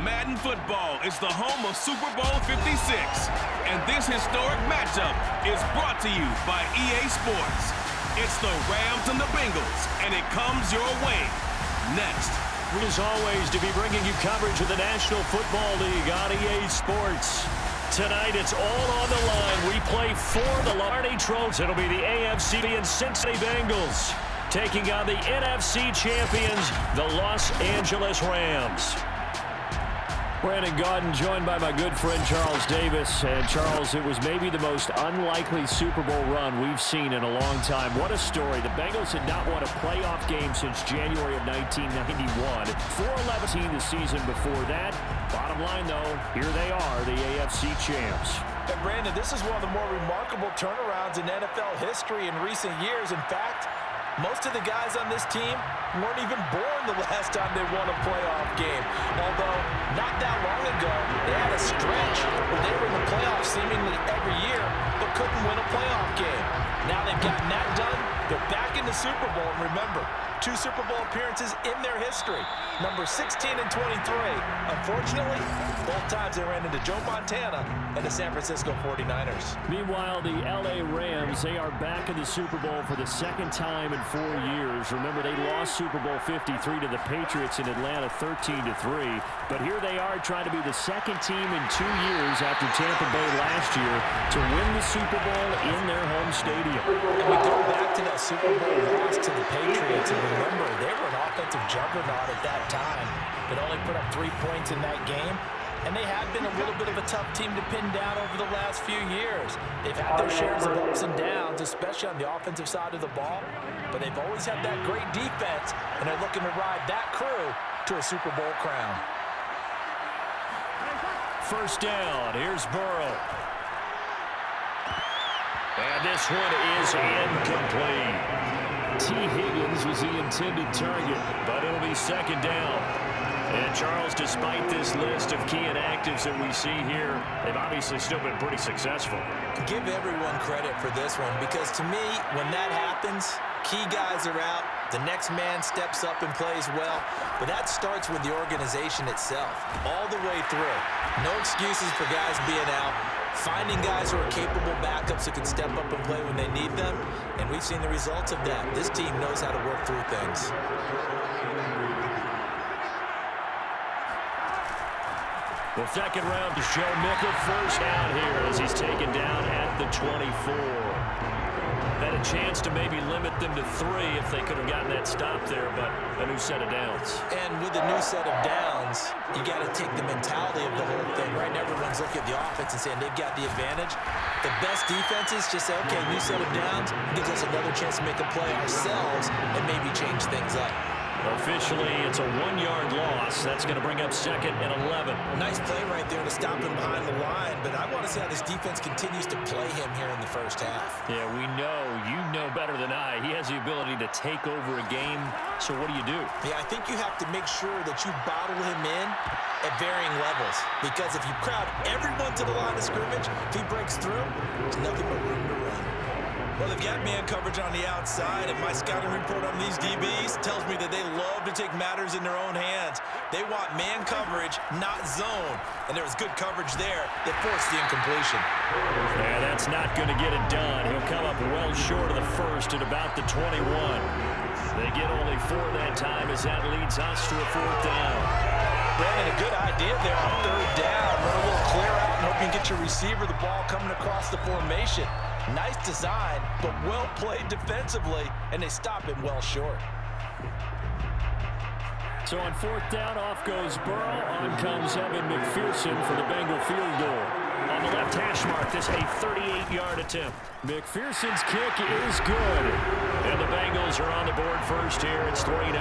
Madden football is the home of Super Bowl 56, and this historic matchup is brought to you by EA Sports. It's the Rams and the Bengals, and it comes your way next. As always, to be bringing you coverage of the National Football League on EA Sports. Tonight, it's all on the line. We play for the Lardy Trojans. It'll be the AFC and Cincinnati Bengals taking on the NFC champions, the Los Angeles Rams. Brandon Gaudin joined by my good friend Charles Davis. And Charles, it was maybe the most unlikely Super Bowl run we've seen in a long time. What a story. The Bengals had not won a playoff game since January of 1991. 4-11 the season before that. Bottom line, though, here they are, the AFC champs. And Brandon, this is one of the more remarkable turnarounds in NFL history in recent years. In fact, most of the guys on this team weren't even born the last time they won a playoff game. Although, not that long ago, they had a stretch where they were in the playoffs seemingly every year, but couldn't win a playoff game. Now they've gotten that done. They're back in the Super Bowl. And remember, 2 Super Bowl appearances in their history. Number 16 and 23. Unfortunately, both times they ran into Joe Montana and the San Francisco 49ers. Meanwhile, the LA Rams, they are back in the Super Bowl for the second time in 4 years. Remember, they lost Super Bowl 53 to the Patriots in Atlanta 13-3. But here they are trying to be the second team in 2 years after Tampa Bay last year to win the Super Bowl in their home stadium. And we go back to that Super Bowl loss to the Patriots. And remember, they were an offensive juggernaut at that time, but only put up 3 points in that game. And they have been a little bit of a tough team to pin down over the last few years. They've had their shares of ups and downs, especially on the offensive side of the ball. But they've always had that great defense, and they're looking to ride that crew to a Super Bowl crown. First down, here's Burrow. And this one is incomplete. T. Higgins was the intended target, but it'll be second down. And Charles, despite this list of key inactives that we see here, they've obviously still been pretty successful. Give everyone credit for this one, because to me, when that happens, key guys are out, the next man steps up and plays well, but that starts with the organization itself, all the way through. No excuses for guys being out, finding guys who are capable backups who can step up and play when they need them, and we've seen the results of that. This team knows how to work through things. The second round is Joe Mickel, first down here as he's taken down at the 24. Had a chance to maybe limit them to 3 if they could have gotten that stop there, but a new set of downs. And with a new set of downs, you got to take the mentality of the whole thing, right? Everyone's looking at the offense and saying they've got the advantage. The best defenses just say, okay, new set of downs gives us another chance to make a play ourselves and maybe change things up. Officially, it's a 1-yard loss. That's going to bring up second and 11. Nice play right there to stop him behind the line, but I want to see how this defense continues to play him here in the first half. Yeah, we know. You know better than I. He has the ability to take over a game, so what do you do? Yeah, I think you have to make sure that you bottle him in at varying levels, because if you crowd everyone to the line of scrimmage, if he breaks through, there's nothing but room to run. Well, they've got man coverage on the outside, and my scouting report on these DBs tells me that they love to take matters in their own hands. They want man coverage, not zone. And there was good coverage there that forced the incompletion. Yeah, that's not going to get it done. He'll come up well short of the first at about the 21. They get only 4 that time as that leads us to a 4th down. Brandon, a good idea there on 3rd down. Run a little clear out and hope you can get your receiver the ball coming across the formation. Nice design, but well played defensively, and they stop him well short. So on 4th down, off goes Burrow. On comes Evan McPherson for the Bengal field goal. On the left hash mark, this a 38-yard attempt. McPherson's kick is good. And the Bengals are on the board first here. It's 3-0.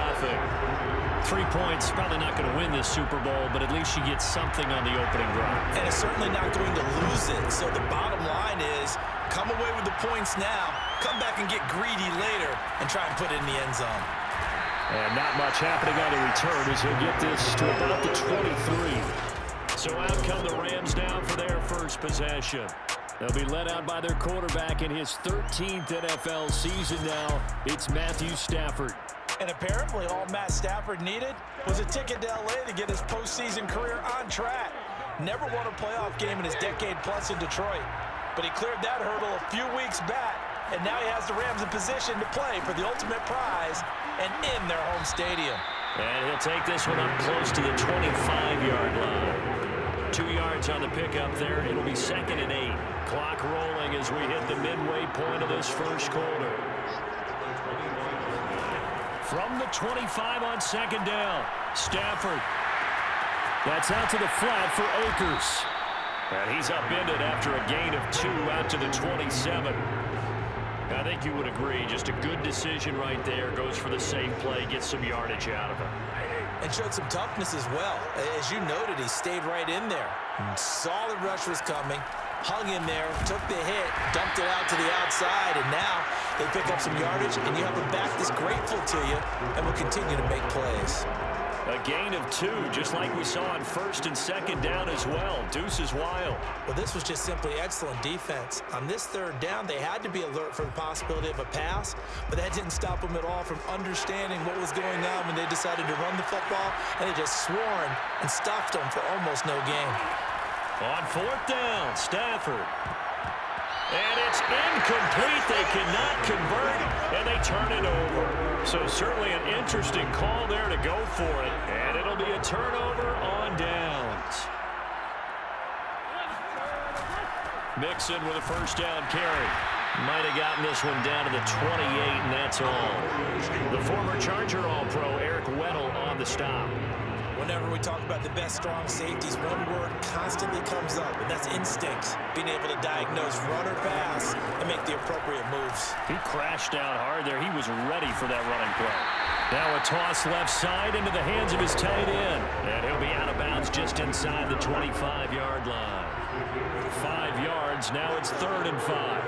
3 points, probably not going to win this Super Bowl, but at least you get something on the opening drive. And it's certainly not going to lose it. So the bottom line is, come away with the points now, come back and get greedy later, and try and put it in the end zone. And not much happening on the return as he'll get this to about the 23. So out come the Rams down for their first possession. They'll be led out by their quarterback in his 13th NFL season now. It's Matthew Stafford. And apparently all Matt Stafford needed was a ticket to LA to get his postseason career on track. Never won a playoff game in his decade-plus in Detroit, but he cleared that hurdle a few weeks back, and now he has the Rams in position to play for the ultimate prize and in their home stadium. And he'll take this one up close to the 25-yard line. 2 yards on the pickup there. It'll be 2nd and 8. Clock rolling as we hit the midway point of this first quarter. From the 25 on 2nd down, Stafford. That's out to the flat for Akers. And he's upended after a gain of 2 out to the 27. I think you would agree, just a good decision right there. Goes for the safe play, gets some yardage out of it. And showed some toughness as well. As you noted, he stayed right in there. Saw the rush was coming, hung in there, took the hit, dumped it out to the outside, and now they pick up some yardage, and you have a back that's grateful to you and will continue to make plays. A gain of 2, just like we saw on 1st and 2nd down as well. Deuce is wild. Well, this was just simply excellent defense. On this 3rd down, they had to be alert for the possibility of a pass, but that didn't stop them at all from understanding what was going on when they decided to run the football, and they just swarmed and stuffed them for almost no gain. On 4th down, Stafford. And it's incomplete. They cannot convert, and they turn it over. So certainly an interesting call there to go for it. And it'll be a turnover on downs. Mixon with a 1st down carry. Might have gotten this one down to the 28, and that's all. The former Charger All-Pro Eric Weddle on the stop. Whenever we talk about the best strong safeties, one word constantly comes up, and that's instincts. Being able to diagnose run or pass and make the appropriate moves. He crashed out hard there. He was ready for that running play. Now a toss left side into the hands of his tight end. And he'll be out of bounds just inside the 25-yard line. 5 yards. Now it's 3rd and 5.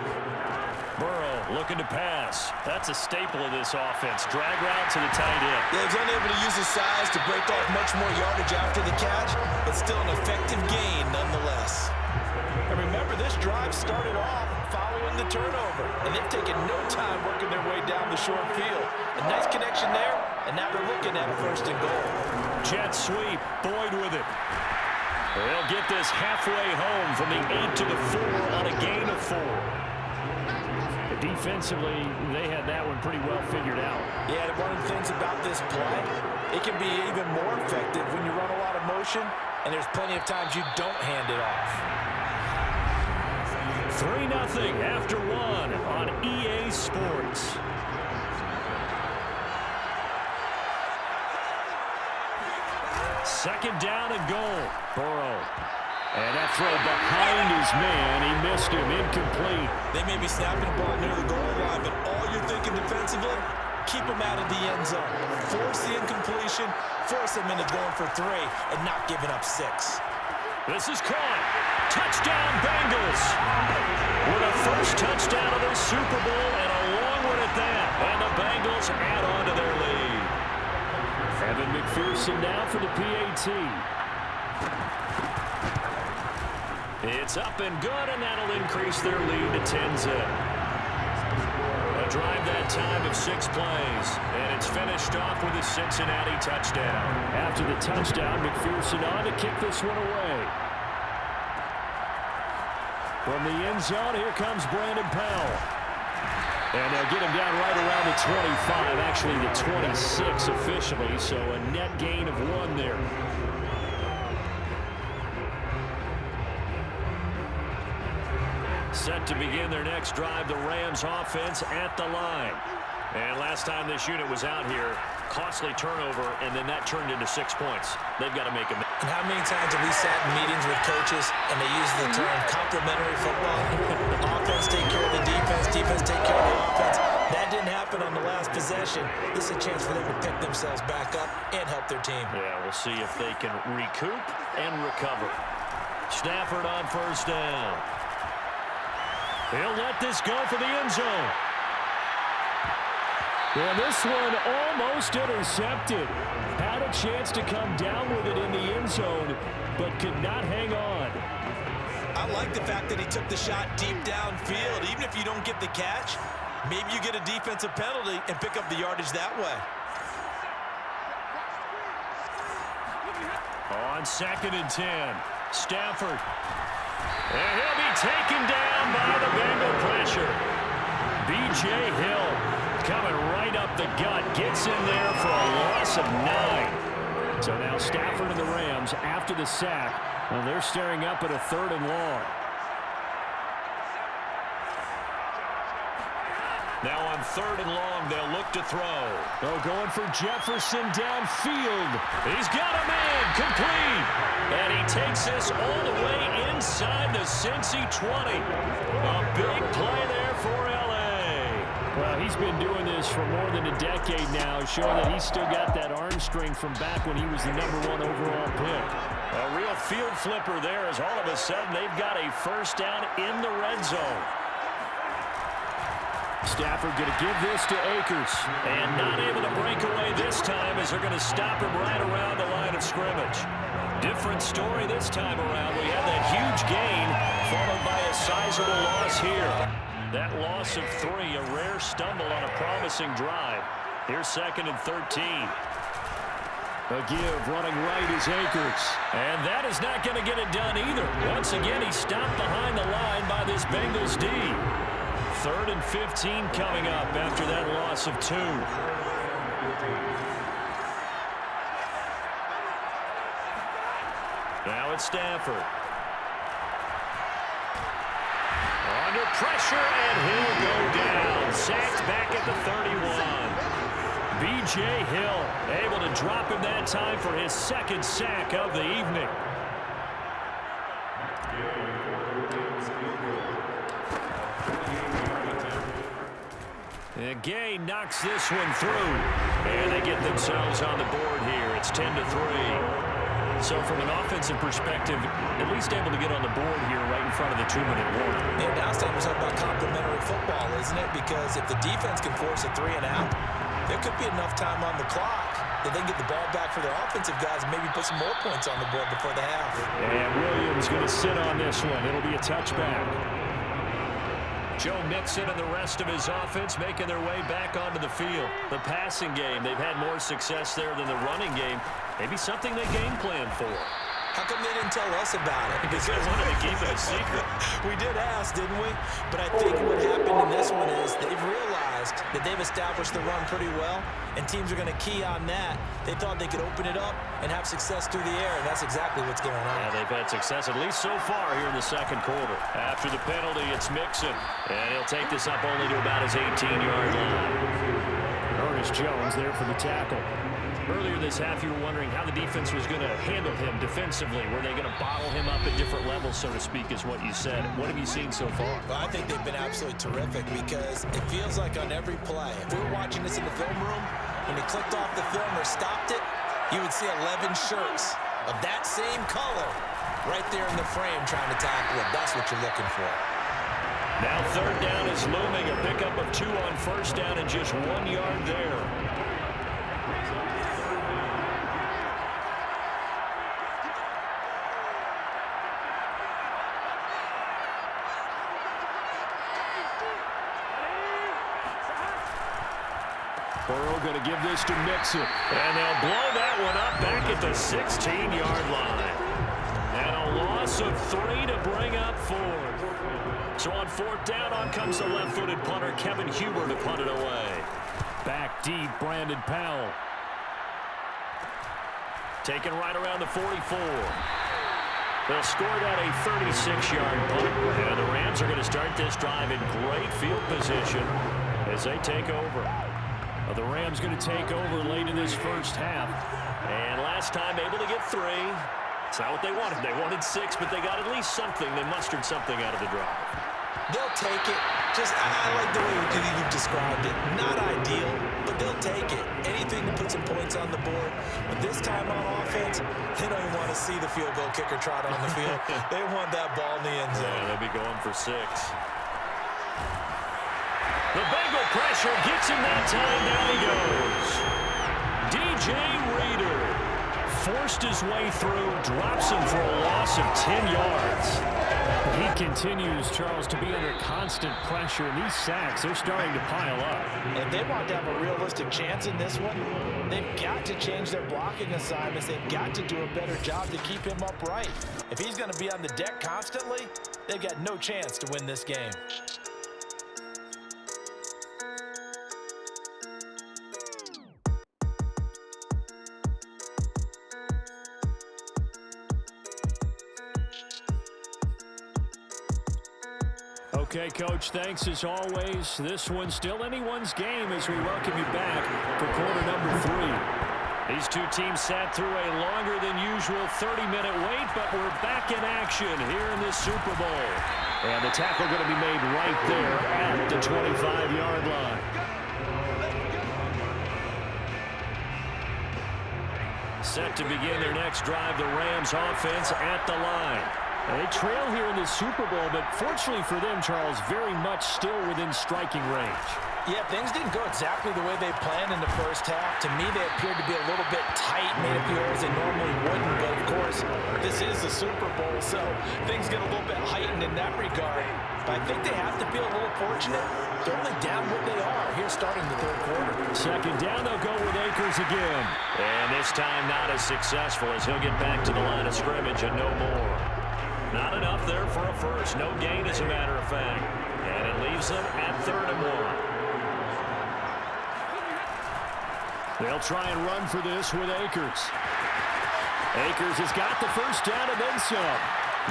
Burrow looking to pass. That's a staple of this offense. Drag route to the tight end. Yeah, he's unable to use his size to break off much more yardage after the catch, but still an effective gain nonetheless. And remember, this drive started off following the turnover, and they've taken no time working their way down the short field. A nice connection there, and now they're looking at a 1st and goal. Jet sweep. Boyd with it. They'll get this halfway home from the 8 to the 4 on a gain of 4. Defensively, they had that one pretty well figured out. Yeah, one of the things about this play, it can be even more effective when you run a lot of motion, and there's plenty of times you don't hand it off. 3-0 after 1 on EA Sports. Second down and goal. Burrow. And that throw behind his man, he missed him, incomplete. They may be snapping the ball near the goal line, but all you're thinking defensively, keep him out of the end zone. Force the incompletion, force him into going for 3, and not giving up 6. This is caught. Touchdown, Bengals. With a 1st touchdown of the Super Bowl, and a long one at that. And the Bengals add on to their lead. Evan McPherson now for the PAT. It's up and good, and that'll increase their lead to 10-zip. A drive that time of 6 plays, and it's finished off with a Cincinnati touchdown. After the touchdown, McPherson on to kick this one away. From the end zone, here comes Brandon Powell. And they'll get him down right around the 25, actually the 26 officially, so a net gain of 1 there. Set to begin their next drive, the Rams offense at the line. And last time this unit was out here, costly turnover, and then that turned into 6 points. They've got to make a... And how many times have we sat in meetings with coaches and they use the term complementary football? Offense take care of the defense, defense take care of the offense. That didn't happen on the last possession. This is a chance for them to pick themselves back up and help their team. Yeah, we'll see if they can recoup and recover. Stafford on 1st down. He'll let this go for the end zone. And this one almost intercepted. Had a chance to come down with it in the end zone, but could not hang on. I like the fact that he took the shot deep downfield. Even if you don't get the catch, maybe you get a defensive penalty and pick up the yardage that way. On 2nd and 10, Stafford. And he'll be taken down by the Bengal pressure. B.J. Hill coming right up the gut. Gets in there for a loss of 9. So now Stafford and the Rams after the sack. Well, they're staring up at a 3rd and long. Now on 3rd and long, they'll look to throw. Oh, going for Jefferson downfield. He's got a man complete. And he takes this all the way inside the Cincy 20. A big play there for L.A. Well, he's been doing this for more than a decade now, showing that he's still got that arm strength from back when he was the #1 overall pick. A real field flipper there as all of a sudden they've got a 1st down in the red zone. Stafford going to give this to Akers. And not able to break away this time as they're going to stop him right around the line of scrimmage. Different story this time around. We have that huge gain followed by a sizable loss here. That loss of 3, a rare stumble on a promising drive. Here's 2nd and 13. A give running right is Akers. And that is not going to get it done either. Once again, he's stopped behind the line by this Bengals D. 3rd and 15 coming up after that loss of 2. Now it's Stafford. Under pressure, and he'll go down. Sacked back at the 31. B.J. Hill able to drop him that time for his 2nd sack of the evening. And Gay knocks this one through. And they get themselves on the board here. It's 10-3. So from an offensive perspective, at least able to get on the board here right in front of the 2-minute warning. Yeah, now it's time to talk about complementary football, isn't it? Because if the defense can force a 3 and out, there could be enough time on the clock that they can get the ball back for their offensive guys and maybe put some more points on the board before the half. And Williams going to sit on this one. It'll be a touchback. Joe Mixon and the rest of his offense making their way back onto the field. The passing game, they've had more success there than the running game. Maybe something they game plan for. How come they didn't tell us about it? Because they wanted to keep it a secret. We did ask, didn't we? But I think what happened in this one is they've realized that they've established the run pretty well, and teams are going to key on that. They thought they could open it up and have success through the air, and that's exactly what's going on. Yeah, they've had success at least so far here in the 2nd quarter. After the penalty, it's Mixon, and he'll take this up only to about his 18-yard line. Ernest Jones there for the tackle. Earlier this half, you were wondering how the defense was going to handle him defensively. Were they going to bottle him up at different levels, so to speak, is what you said. What have you seen so far? Well, I think they've been absolutely terrific because it feels like on every play, if we were watching this in the film room, when they clicked off the film or stopped it, you would see 11 shirts of that same color right there in the frame trying to tackle it. That's what you're looking for. Now 3rd down is looming. A pickup of 2 on 1st down and just 1 yard there. Burrow going to give this to Mixon. And they'll blow that one up back at the 16-yard line. And a loss of 3 to bring up 4th. So on 4th down, on comes the left-footed punter, Kevin Huber, to punt it away. Back deep, Brandon Powell. Taken right around the 44. They'll score that a 36-yard punt. And the Rams are going to start this drive in great field position as they take over. The Rams going to take over late in this 1st half. And last time able to get 3. It's not what they wanted. They wanted 6, but they got at least something. They mustered something out of the drive. They'll take it. I like the way you've described it. Not ideal, but they'll take it. Anything to put some points on the board. But this time on offense, they don't even want to see the field goal kicker trot on the field. They want that ball in the end zone. Yeah, they'll be going for 6. The Bengal pressure gets him that time. Down he goes. DJ Reader forced his way through, drops him for a loss of 10 yards. He continues, Charles, to be under constant pressure, and these sacks, they're starting to pile up. If they want to have a realistic chance in this one, they've got to change their blocking assignments. They've got to do a better job to keep him upright. If he's going to be on the deck constantly, they've got no chance to win this game. Okay, Coach, thanks as always. This one's still anyone's game as we welcome you back for quarter number 3. These two teams sat through a longer than usual 30-minute wait, but we're back in action here in this Super Bowl. And the tackle going to be made right there at the 25-yard line. Set to begin their next drive, the Rams offense at the line. They trail here in the Super Bowl, but fortunately for them, Charles, very much still within striking range. Yeah, things didn't go exactly the way they planned in the first half. To me, they appeared to be a little bit tight, made a few errors they normally wouldn't. But, of course, this is the Super Bowl, so things get a little bit heightened in that regard. But I think they have to feel a little fortunate. They're only down what they are here starting the third quarter. Second down, they'll go with Akers again. And this time not as successful as he'll get back to the line of scrimmage and no more. Not enough there for a first. No gain, as a matter of fact. And it leaves them at 3rd and 1. They'll try and run for this with Akers. Akers has got the first down and then some.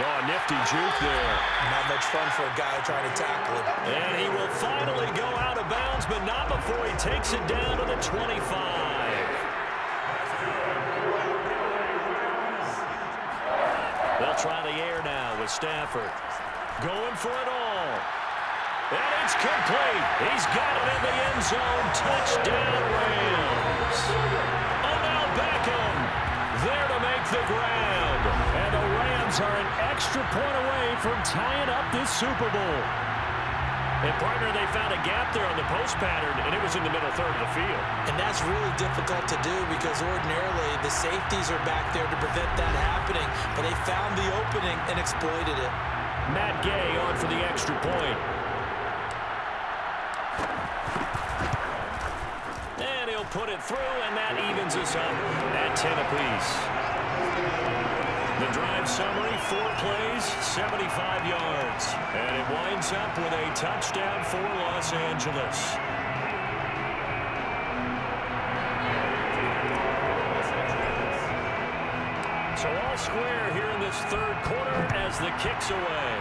Oh, nifty juke there. Not much fun for a guy trying to tackle him. And he will finally go out of bounds, but not before he takes it down to the 25. They'll try the air now with Stafford. Going for it all. And it's complete. He's got it in the end zone. Touchdown, Rams. Odell Beckham there to make the grab. And the Rams are an extra point away from tying up this Super Bowl. And, partner, they found a gap there on the post pattern, and it was in the middle third of the field. And that's really difficult to do because ordinarily the safeties are back there to prevent that happening. But they found the opening and exploited it. Matt Gay on for the extra point. And he'll put it through, and that evens us up at 10 apiece. The drive summary, 4 plays, 75 yards. And it winds up with a touchdown for Los Angeles. So all square here in this third quarter as the kick's away.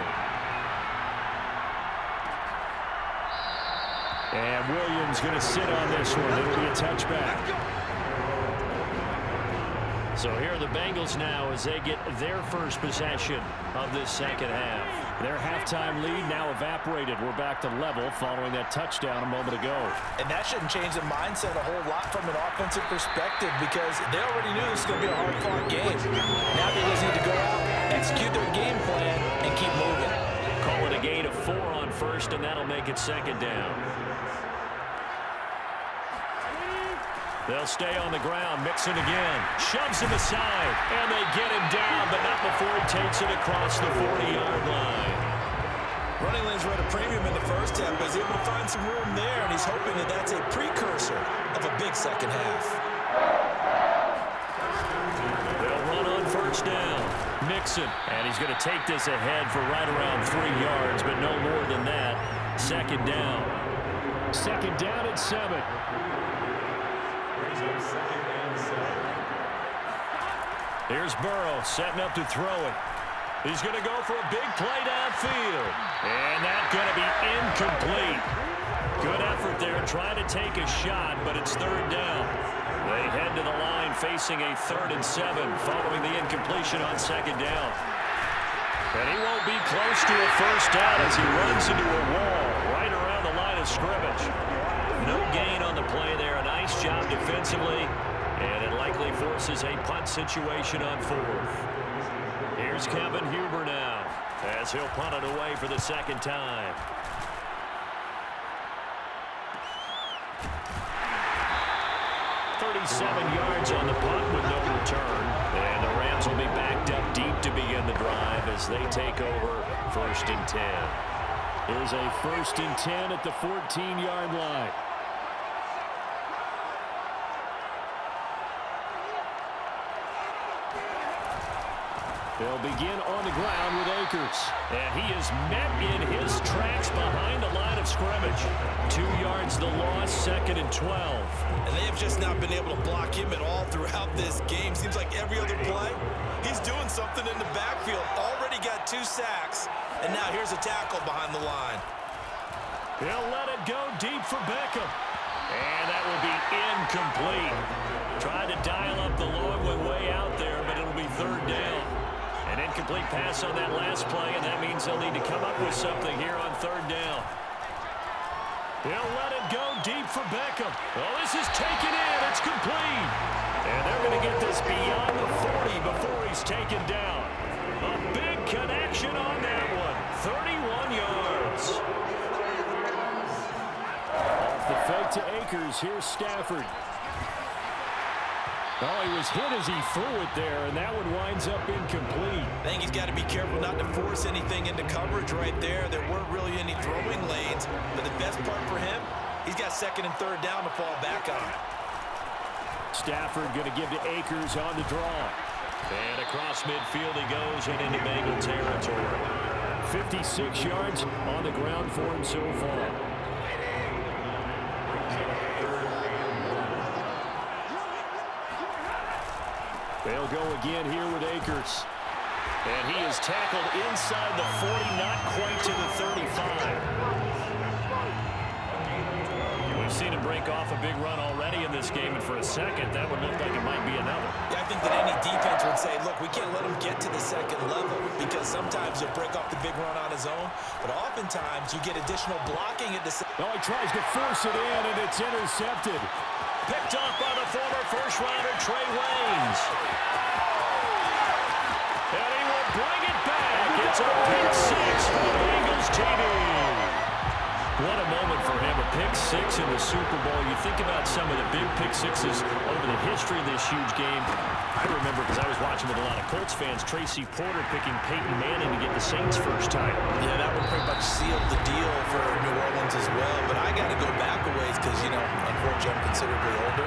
And Williams going to sit on this one. It'll be a touchback. So here are the Bengals now as they get their first possession of this second half. Their halftime lead now evaporated. We're back to level following that touchdown a moment ago. And that shouldn't change the mindset a whole lot from an offensive perspective because they already knew this was going to be a hard-fought game. Now they just need to go out, execute their game plan, and keep moving. Call it a gain of 4 on first, and that'll make it second down. They'll stay on the ground. Mixon again. Shoves him aside. And they get him down, but not before he takes it across the 40-yard line. Running lanes were at a premium in the first half, but he's able to find some room there, and he's hoping that that's a precursor of a big second half. They'll run on first down. Mixon. And he's going to take this ahead for right around 3 yards, but no more than that. Second down. Second down at 7. Here's Burrow setting up to throw it. He's going to go for a big play downfield. And that's going to be incomplete. Good effort there trying to take a shot, but it's third down. They head to the line facing a 3rd and 7 following the incompletion on second down. And he won't be close to a first down as he runs into a wall right around the line of scrimmage. No gain on the play there. A nice job defensively. And it likely forces a punt situation on 4th. Here's Kevin Huber now as he'll punt it away for the second time. .37 yards on the punt with no return. And the Rams will be backed up deep to begin the drive as they take over 1st and 10. Here's a 1st and 10 at the 14-yard line. They'll begin on the ground with Akers. And he is met in his tracks behind the line of scrimmage. 2 yards the loss, 2nd and 12. And they have just not been able to block him at all throughout this game. Seems like every other play, he's doing something in the backfield. Already got 2 sacks. And now here's a tackle behind the line. He'll let it go deep for Beckham. And that will be incomplete. Tried to dial up the long one way out there, but it'll be 3rd down. An incomplete pass on that last play, and that means they'll need to come up with something here on 3rd down. He'll let it go deep for Beckham. Oh, this is taken in. It's complete. And they're going to get this beyond the 40 before he's taken down. A big connection on that one. 31 yards. Off the fake to Akers. Here's Stafford. Oh, he was hit as he threw it there, and that one winds up incomplete. I think he's got to be careful not to force anything into coverage right there. There weren't really any throwing lanes, but the best part for him, he's got 2nd and 3rd down to fall back on. Stafford going to give to Akers on the draw. And across midfield he goes and into Bengal territory. 56 yards on the ground for him so far. They'll go again here with Akers. And he is tackled inside the 40, not quite to the 35. We've seen him break off a big run already in this game, and for a second, that would look like it might be another. Yeah, I think that any defense would say, look, we can't let him get to the 2nd level, because sometimes he'll break off the big run on his own, but oftentimes you get additional blocking at the... Oh, he tries to force it in, and it's intercepted. Picked off by the former first-rounder, Trey Waynes. And he will bring it back. It's a pick 6 for the Bengals TD. What a moment for him, a pick 6 in the Super Bowl. You think about some of the big pick 6s over the history of this huge game. I remember, because I was watching with a lot of Colts fans, Tracy Porter picking Peyton Manning to get the Saints' first title. Yeah, that one pretty much sealed the deal for New Orleans as well. But I got to go back a ways because, you know, unfortunately I'm considerably older.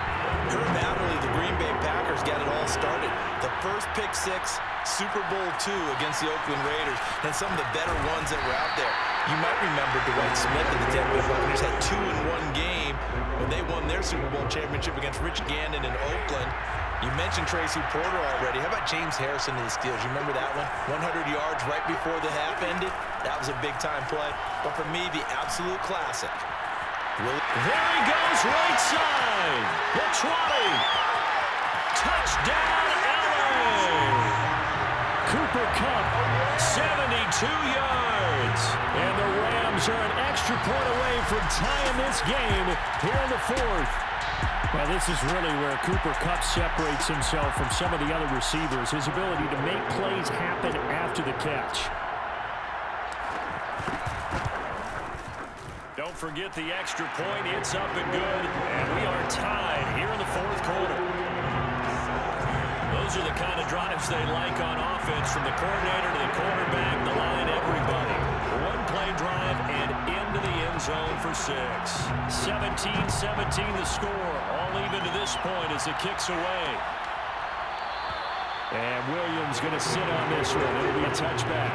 Herb Adderley, the Green Bay Packers, got it all started. The first pick 6, Super Bowl II against the Oakland Raiders, and some of the better ones that were out there. You might remember Dwight Smith of the Tampa Bay Buccaneers had 2 in one game when they won their Super Bowl championship against Rich Gannon in Oakland. You mentioned Tracy Porter already. How about James Harrison of the Steelers? You remember that one? 100 yards right before the half ended. That was a big-time play. But for me, the absolute classic. There he goes, right side. The 20. Touchdown, LA. Cooper Kupp, 72 yards. And the Rams are an extra point away from tying this game here in the 4th. Well, this is really where Cooper Kupp separates himself from some of the other receivers. His ability to make plays happen after the catch. Don't forget the extra point. It's up and good. And we are tied here in the 4th quarter. Those are the kind of drives they like on offense, from the coordinator to the quarterback, the line, everybody. One-play drive and into the end zone for 6. 17-17 the score. All even to this point as it kicks away. And Williams going to sit on this one. It'll be a touchback.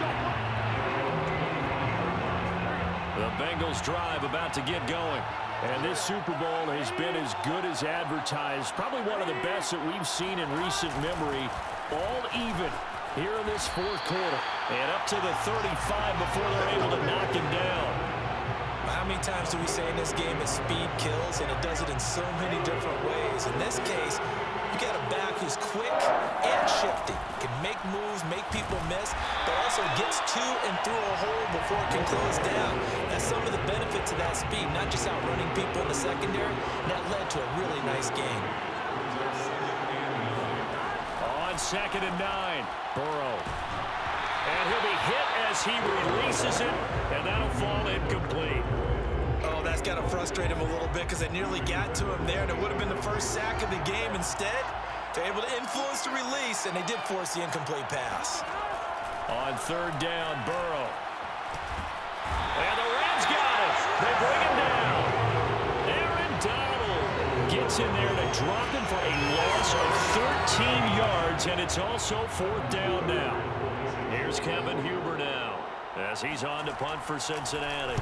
The Bengals drive about to get going. And this Super Bowl has been as good as advertised. Probably one of the best that we've seen in recent memory. All even here in this 4th quarter. And up to the 35 before they're able to knock him down. How many times do we say in this game that speed kills, and it does it in so many different ways? In this case, you got a back who's quick and shifty. Can make moves, make people miss, but also gets to and through a hole before it can close down. That's some of the benefits of that speed, not just outrunning people in the secondary. And that led to a really nice game. On 2nd and 9, Burrow. And he'll be hit as he releases it, and that'll fall incomplete. Oh, that's got to frustrate him a little bit because it nearly got to him there, and it would have been the first sack of the game. Instead, they're able to influence the release, and they did force the incomplete pass. On third down, Burrow. And the Rams got it. They bring him down. Aaron Donald gets in there to drop him for a loss of 13 yards, and it's also fourth down now. Here's Kevin Huber now as he's on to punt for Cincinnati.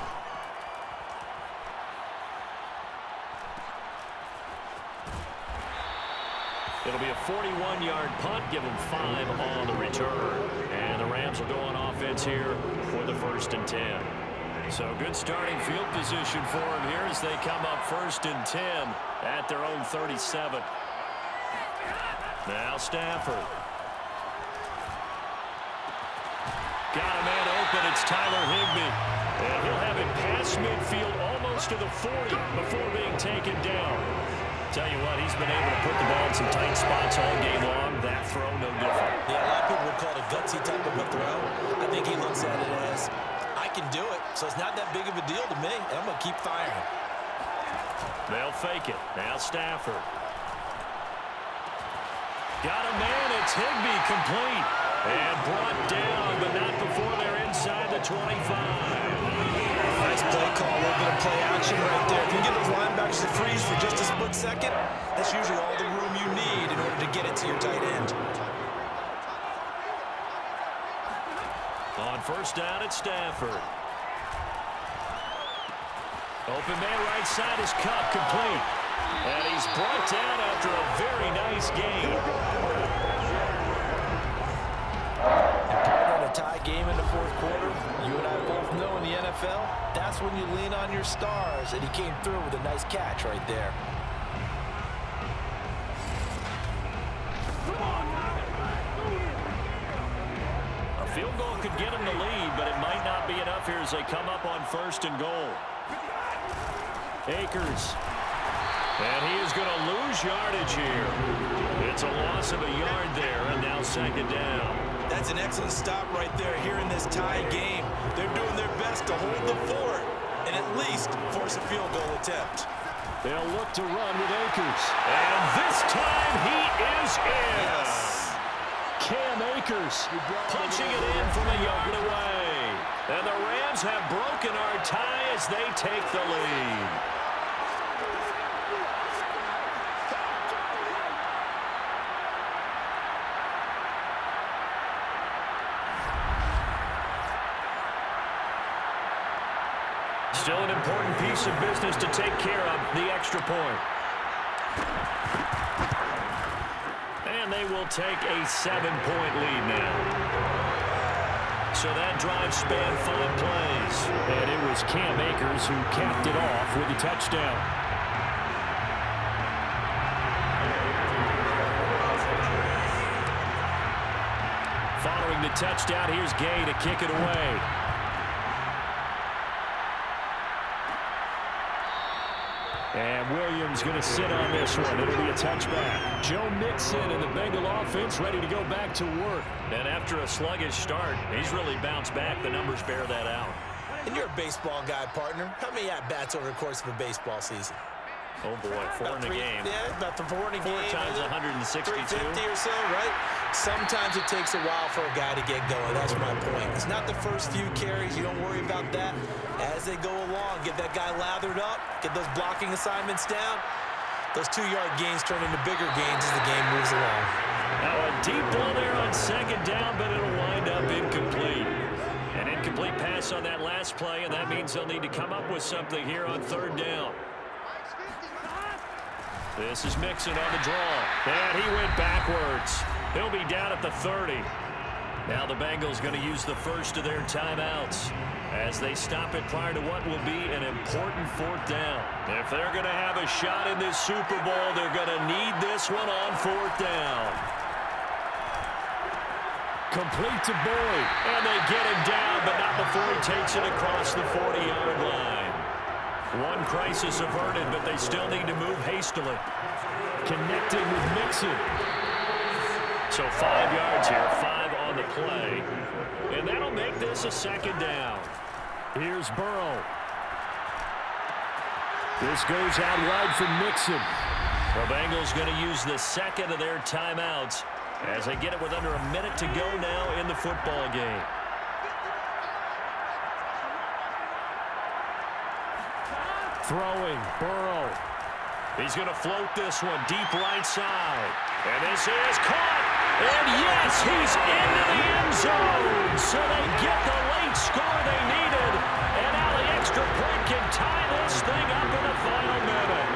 It'll be a 41-yard punt, give them 5 on the return. And the Rams will go on offense here for the 1st and 10. So good starting field position for them here as they come up 1st and 10 at their own 37. Now Stafford. Got a man open. It's Tyler Higbee. And he'll have it past midfield almost to the 40 before being taken down. Tell you what, he's been able to put the ball in some tight spots all game long. That throw, no different. Yeah, a lot of people would call it a gutsy type of a throw. I think he looks at it as, I can do it, so it's not that big of a deal to me. I'm going to keep firing. They'll fake it. Now Stafford. Got a man. It's Higbee complete. And brought down, but not before they're inside the 25. Nice play call, a little bit of play action right there. If you can get those linebackers to freeze for just a split second, that's usually all the room you need in order to get it to your tight end. On first down, it's Stafford. Open man right side is Cup, complete. And he's brought down after a very nice game. A tie game in the 4th quarter. You and I both know in the NFL, that's when you lean on your stars, and he came through with a nice catch right there. A field goal could get him the lead, but it might not be enough here as they come up on 1st and goal. Akers. And he is going to lose yardage here. It's a loss of a yard there, and now 2nd down. That's an excellent stop right there here in this tie game. They're doing their best to hold the fort and at least force a field goal attempt. They'll look to run with Akers. And this time he is in. Yes. Cam Akers punching it in from a yard away. And the Rams have broken our tie as they take the lead. Still an important piece of business to take care of, the extra point. And they will take a 7-point lead now. So that drive spanned 5 plays. And it was Cam Akers who capped it off with a touchdown. Following the touchdown, here's Gay to kick it away. And Williams going to sit on this one. It'll be a touchback. Joe Mixon and the Bengal offense ready to go back to work. And after a sluggish start, he's really bounced back. The numbers bear that out. And you're a baseball guy, partner. How many at-bats over the course of a baseball season? Oh, boy, 4 in a game. Yeah, about the 4 in a game. 4 times 162. 350 or so, right? Sometimes it takes a while for a guy to get going. That's my point. It's not the first few carries. You don't worry about that. As they go along, get that guy lathered up, get those blocking assignments down. Those 2-yard gains turn into bigger gains as the game moves along. Now a deep ball there on 2nd down, but it'll wind up incomplete. An incomplete pass on that last play, and that means they'll need to come up with something here on 3rd down. This is Mixon on the draw. And he went backwards. He'll be down at the 30. Now the Bengals going to use the first of their timeouts as they stop it prior to what will be an important 4th down. If they're going to have a shot in this Super Bowl, they're going to need this one on 4th down. Complete to Boyd. And they get him down, but not before he takes it across the 40-yard line. One crisis averted, but they still need to move hastily. Connecting with Mixon. So 5 yards here, 5 on the play. And that'll make this a 2nd down. Here's Burrow. This goes out wide from Mixon. The Bengals going to use the 2nd of their timeouts as they get it with under a minute to go now in the football game. Throwing, Burrow. He's going to float this one deep right side. And this is caught. And yes, he's into the end zone. So they get the late score they needed. And now the extra point can tie this thing up in the final minute.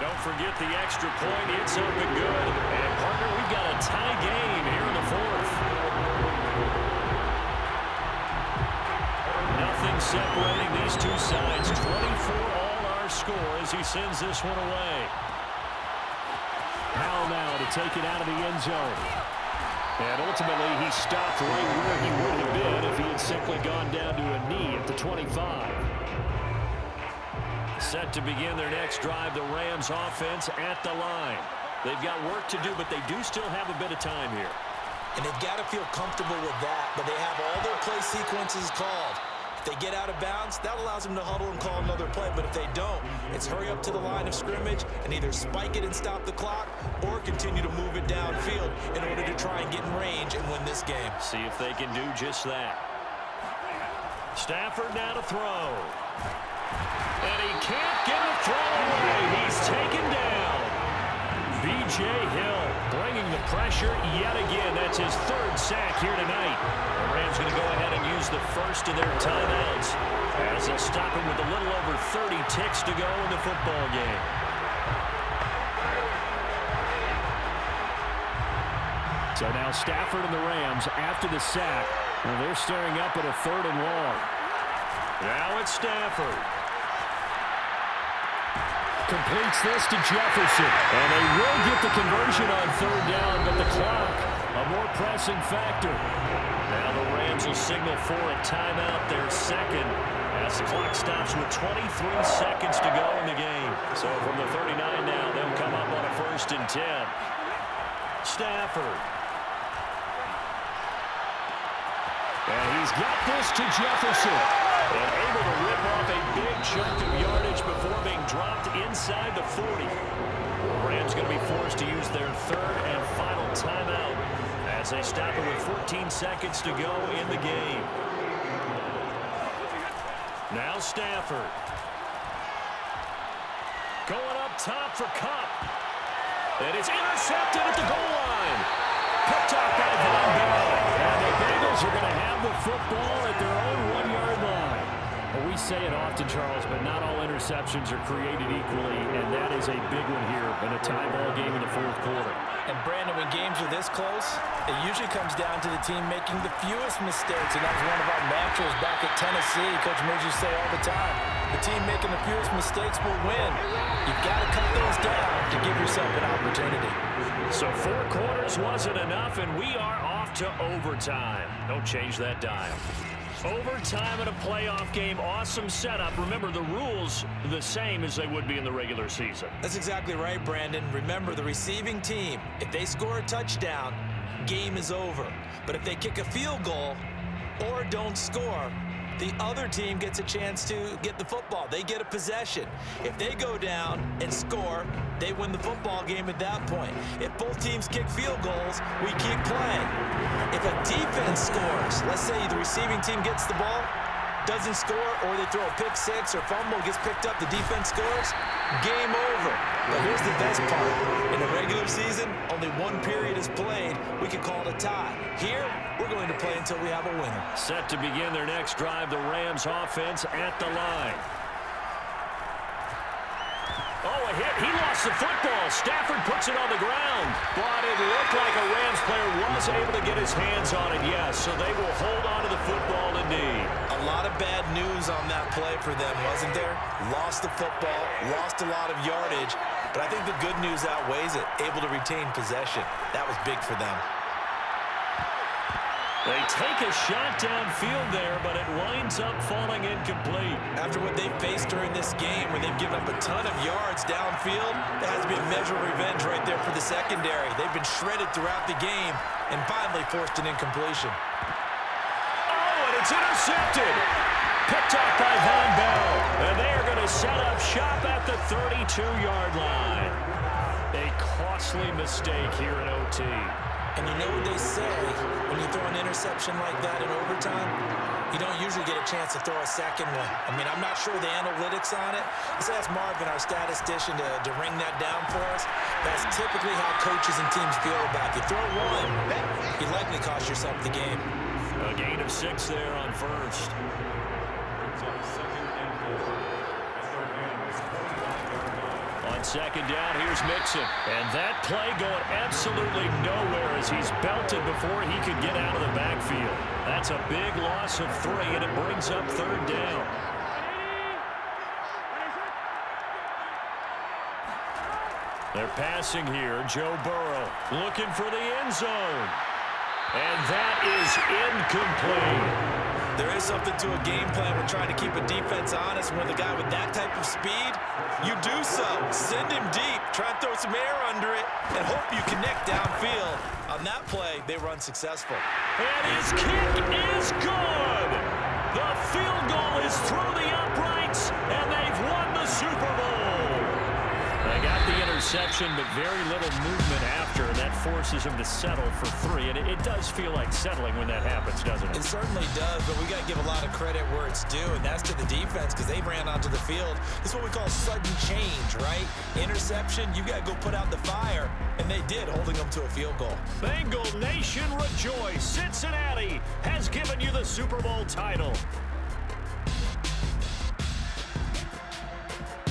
Don't forget the extra point. It's up and good. And partner, we've got a tie game here in the fourth. Nothing separating these two sides. 24 all our score as he sends this one away. Powell now to take it out of the end zone. And ultimately he stopped right where he would have been if he had simply gone down to a knee at the 25. Set to begin their next drive, the Rams offense at the line. They've got work to do, but they do still have a bit of time here. And they've got to feel comfortable with that, but they have all their play sequences called. If they get out of bounds, that allows them to huddle and call another play, but if they don't, it's hurry up to the line of scrimmage and either spike it and stop the clock or continue to move it downfield in order to try and get in range and win this game. See if they can do just that. Stafford now to throw. And he can't get a throw away. He's taken down. B.J. Hill bringing the pressure yet again. That's his third sack here tonight. The Rams going to go ahead and use the first of their timeouts as they'll stop him with a little over 30 ticks to go in the football game. So now Stafford and the Rams after the sack. Well, they're staring up at a 3rd and long. Now it's Stafford. Completes this to Jefferson. And they will get the conversion on 3rd down, but the clock, a more pressing factor. Now the Rams will signal for a timeout, their second, as the clock stops with 23 seconds to go in the game. So from the 39 now, they'll come up on a 1st and 10. Stafford. And he's got this to Jefferson. And able to rip off a big chunk of yardage before being dropped inside the 40. The Rams going to be forced to use their 3rd and final timeout as they stop it with 14 seconds to go in the game. Now Stafford. Going up top for Kupp. And it's intercepted at the goal line. Picked off by Von Bell. And the Bengals are going to have the football at their own 1-yard line. Well, we say it often, Charles, but not all interceptions are created equally, and that is a big one here in a tie ball game in the 4th quarter. And Brandon, when games are this close, it usually comes down to the team making the fewest mistakes, and that was one of our mantras back at Tennessee. Coach Midge used to say all the time, the team making the fewest mistakes will win. You've got to cut those down to give yourself an opportunity. So 4 quarters wasn't enough, and we are off to overtime. Don't change that dial. Overtime in a playoff game, awesome setup. Remember, the rules the same as they would be in the regular season. That's exactly right, Brandon. Remember, the receiving team, if they score a touchdown, game is over. But if they kick a field goal or don't score, the other team gets a chance to get the football. They get a possession. If they go down and score, they win the football game at that point. If both teams kick field goals, we keep playing. If a defense scores, let's say the receiving team gets the ball, doesn't score, or they throw a pick six or fumble, gets picked up, the defense scores, game over. But here's the best part. In the regular season, only 1 period is played. We can call it a tie. Here, we're going to play until we have a winner. Set to begin their next drive, the Rams offense at the line. Oh, a hit. He lost the football. Stafford puts it on the ground. But it looked like a Rams player was able to get his hands on it, yes. So they will hold on to the football indeed. A lot of bad news on that play for them, wasn't there? Lost the football, lost a lot of yardage. But I think the good news outweighs it. Able to retain possession. That was big for them. They take a shot downfield there, but it winds up falling incomplete. After what they've faced during this game, where they've given up a ton of yards downfield, that has to be a measure of revenge right there for the secondary. They've been shredded throughout the game and finally forced an incompletion. Oh, and it's intercepted. Picked off by Von Bell. And they are going to to set up shop at the 32-yard line. A costly mistake here in OT. And you know what they say, when you throw an interception like that in overtime, you don't usually get a chance to throw a second one. I mean, I'm not sure the analytics on it. Let's ask Marvin, our statistician, to ring that down for us. That's typically how coaches and teams feel about it. You throw one, you likely cost yourself the game. A gain of 6 there on first. On second down, here's Mixon. And that play going absolutely nowhere as he's belted before he could get out of the backfield. That's a big loss of 3, and it brings up third down. They're passing here. Joe Burrow looking for the end zone. And that is incomplete. There is something to a game plan when trying to keep a defense honest. When the guy with that type of speed, you do so. Send him deep. Try and throw some air under it and hope you connect downfield. On that play, they were unsuccessful. And his kick is good. The field goal is through the uprights, and they've won the Super Bowl. They got the interception, but very little movement after, and that forces him to settle for 3. And it does feel like settling when that happens, doesn't it? It certainly does, but we got to give a lot of credit where it's due, and that's to the defense because they ran onto the field. This is what we call sudden change, right? Interception, you got to go put out the fire, and they did, holding them to a field goal. Bengal Nation rejoice. Cincinnati has given you the Super Bowl title.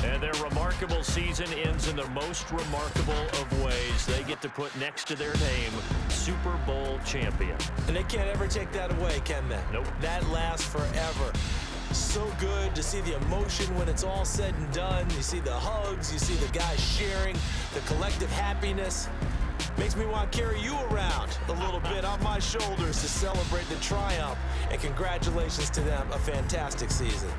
And their remarkable season ends in the most remarkable of ways. They get to put next to their name, Super Bowl champion. And they can't ever take that away, can they? Nope. That lasts forever. So good to see the emotion when it's all said and done. You see the hugs, you see the guys sharing, the collective happiness. Makes me want to carry you around a little bit on my shoulders to celebrate the triumph. And congratulations to them, a fantastic season.